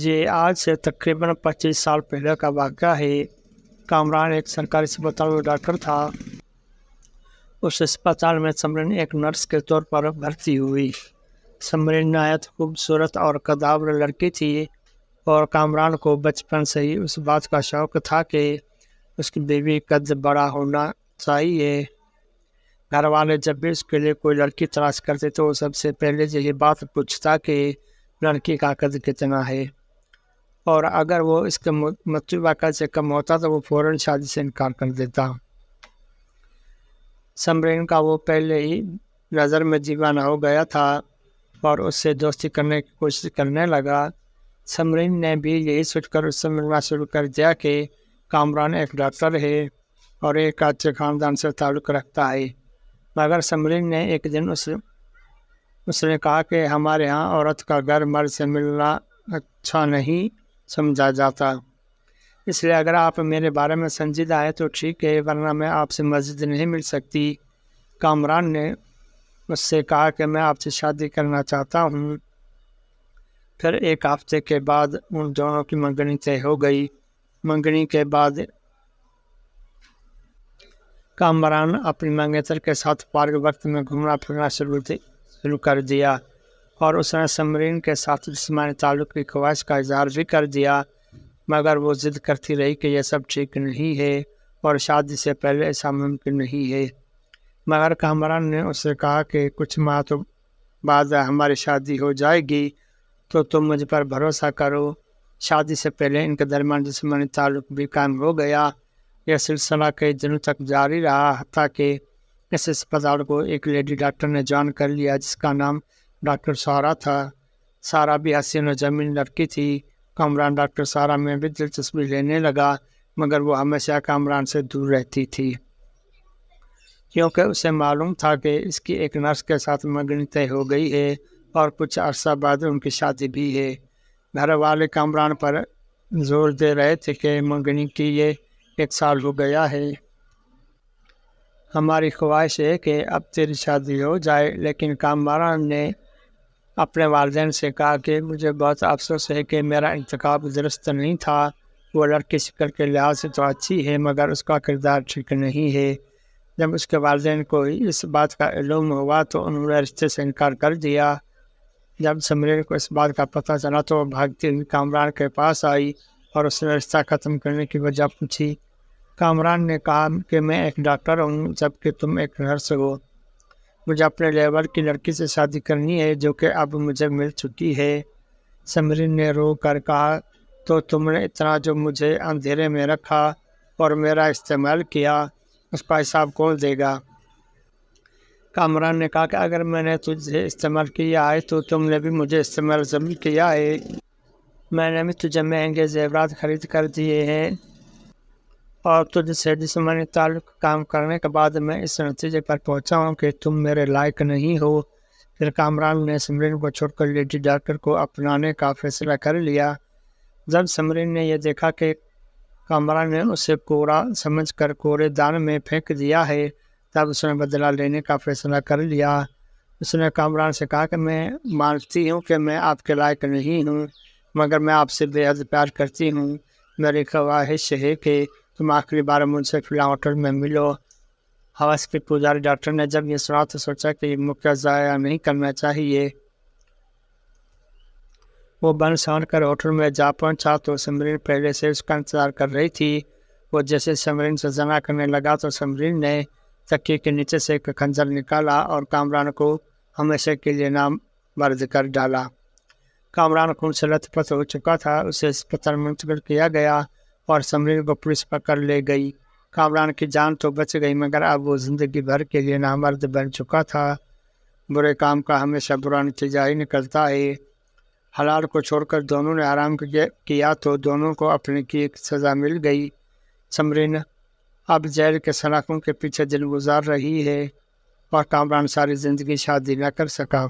یہ آج سے تقریباً 25 سال پہلے کا واقعہ ہے۔ کامران ایک سرکاری اسپتال میں ڈاکٹر تھا۔ اس اسپتال میں سمرین ایک نرس کے طور پر بھرتی ہوئی۔ سمرین نہایت خوبصورت اور قدابر لڑکی تھی اور کامران کو بچپن سے ہی اس بات کا شوق تھا کہ اس کی بیوی قد بڑا ہونا چاہیے۔ گھر والے جب بھی اس کے لیے کوئی لڑکی تلاش کرتے تو وہ سب سے پہلے یہی بات پوچھتا کہ لڑکی کا قد کتنا ہے، اور اگر وہ اس کے مطلوبہ قد سے کم ہوتا تو وہ فوراً شادی سے انکار کر دیتا۔ سمرین کا وہ پہلے ہی نظر میں دیوانہ ہو گیا تھا اور اس سے دوستی کرنے کی کوشش کرنے لگا۔ سمرین نے بھی یہی سوچ کر اس سے ملنا شروع کر دیا کہ کامران ایک ڈاکٹر ہے اور ایک اچھے خاندان سے تعلق رکھتا ہے، مگر سمرین نے ایک دن اس نے کہا کہ ہمارے ہاں عورت کا گھر مرد سے ملنا اچھا نہیں سمجھا جاتا، اس لیے اگر آپ میرے بارے میں سنجیدہ ہے تو ٹھیک ہے، ورنہ میں آپ سے مزید نہیں مل سکتی۔ کامران نے اس سے کہا کہ میں آپ سے شادی کرنا چاہتا ہوں۔ پھر ایک ہفتے کے بعد ان دونوں کی منگنی طے ہو گئی۔ منگنی کے بعد کامران اپنی منگیتر کے ساتھ فارغ وقت میں گھومنا پھرنا شروع کر دیا اور اس نے سمرین کے ساتھ جسمانی تعلق کی خواہش کا اظہار بھی کر دیا، مگر وہ ضد کرتی رہی کہ یہ سب ٹھیک نہیں ہے اور شادی سے پہلے ایسا ممکن نہیں ہے۔ مگر کامران نے اس سے کہا کہ کچھ ماہ تو بعد ہماری شادی ہو جائے گی، تو تم مجھ پر بھروسہ کرو۔ شادی سے پہلے ان کے درمیان جسمانی تعلق بھی قائم ہو گیا۔ یہ سلسلہ کئی دنوں تک جاری رہا، حتیٰ کہ اس اسپتال کو ایک لیڈی ڈاکٹر نے جوائن کر لیا جس کا نام ڈاکٹر سارا تھا۔ سارا بھی حسین و جمیل لڑکی تھی۔ کامران ڈاکٹر سارا میں بھی دلچسپی لینے لگا، مگر وہ ہمیشہ کامران سے دور رہتی تھی، کیونکہ اسے معلوم تھا کہ اس کی ایک نرس کے ساتھ منگنی طے ہو گئی ہے اور کچھ عرصہ بعد ان کی شادی بھی ہے۔ گھر والے کامران پر زور دے رہے تھے کہ منگنی کی یہ 1 سال ہو گیا ہے، ہماری خواہش ہے کہ اب تیری شادی ہو جائے، لیکن کامران نے اپنے والدین سے کہا کہ مجھے بہت افسوس ہے کہ میرا انتخاب درست نہیں تھا۔ وہ لڑکی شکل کے لحاظ سے تو اچھی ہے مگر اس کا کردار ٹھیک نہیں ہے۔ جب اس کے والدین کو اس بات کا علم ہوا تو انہوں نے رشتے سے انکار کر دیا۔ جب سمرین کو اس بات کا پتہ چلا تو وہ بھاگتی ہوئی کامران کے پاس آئی اور اس نے رشتہ ختم کرنے کی وجہ پوچھی۔ کامران نے کہا کہ میں ایک ڈاکٹر ہوں جبکہ تم ایک نرس ہو، مجھے اپنے لیول کی لڑکی سے شادی کرنی ہے جو کہ اب مجھے مل چکی ہے۔ سمرین نے رو کر کہا تو تم نے اتنا جو مجھے اندھیرے میں رکھا اور میرا استعمال کیا، اس کا حساب کون دے گا؟ کامران نے کہا کہ اگر میں نے تجھے استعمال کیا ہے تو تم نے بھی مجھے استعمال ضرور کیا ہے۔ میں نے بھی تجھے مہنگے زیورات خرید کر دیے ہیں اور تجھ سے جسمانی تعلق کام کرنے کے بعد میں اس نتیجے پر پہنچا ہوں کہ تم میرے لائق نہیں ہو۔ پھر کامران نے سمرین کو چھوڑ کر لیڈی ڈاکٹر کو اپنانے کا فیصلہ کر لیا۔ جب سمرین نے یہ دیکھا کہ کامران نے اسے کوڑا سمجھ کر کوڑے دان میں پھینک دیا ہے، تب اس نے بدلہ لینے کا فیصلہ کر لیا۔ اس نے کامران سے کہا کہ میں مانتی ہوں کہ میں آپ کے لائق نہیں ہوں، مگر میں آپ سے بے حد پیار کرتی ہوں۔ میری خواہش ہے کہ تم آخری بار مجھ سے فلاں ہوٹل میں ملو۔ حوث کے پجاری ڈاکٹر نے جب یہ سنا تو سوچا کہ یہ موقع ضائع نہیں کرنا چاہیے۔ وہ بن سان کر ہوٹل میں جا پہنچا تو سمرین پہلے سے اس کا انتظار کر رہی تھی۔ وہ جیسے سمرین سے زنا کرنے لگا تو سمرین نے تکیے کے نیچے سے ایک خنجر نکالا اور کامران کو ہمیشہ کے لیے نامزد کر ڈالا۔ کامران خون سے لت پت ہو چکا تھا، اسے اسپتال منتقل کیا گیا اور سمرین کو پولیس پکڑ لے گئی۔ کامران کی جان تو بچ گئی مگر اب وہ زندگی بھر کے لیے نامرد بن چکا تھا۔ برے کام کا ہمیشہ برا نتیجہ ہی نکلتا ہے۔ حلال کو چھوڑ کر دونوں نے حرام کیا تو دونوں کو اپنے کی ایک سزا مل گئی۔ سمرین اب جیل کے سلاخوں کے پیچھے دل گزار رہی ہے اور کامران ساری زندگی شادی نہ کر سکا۔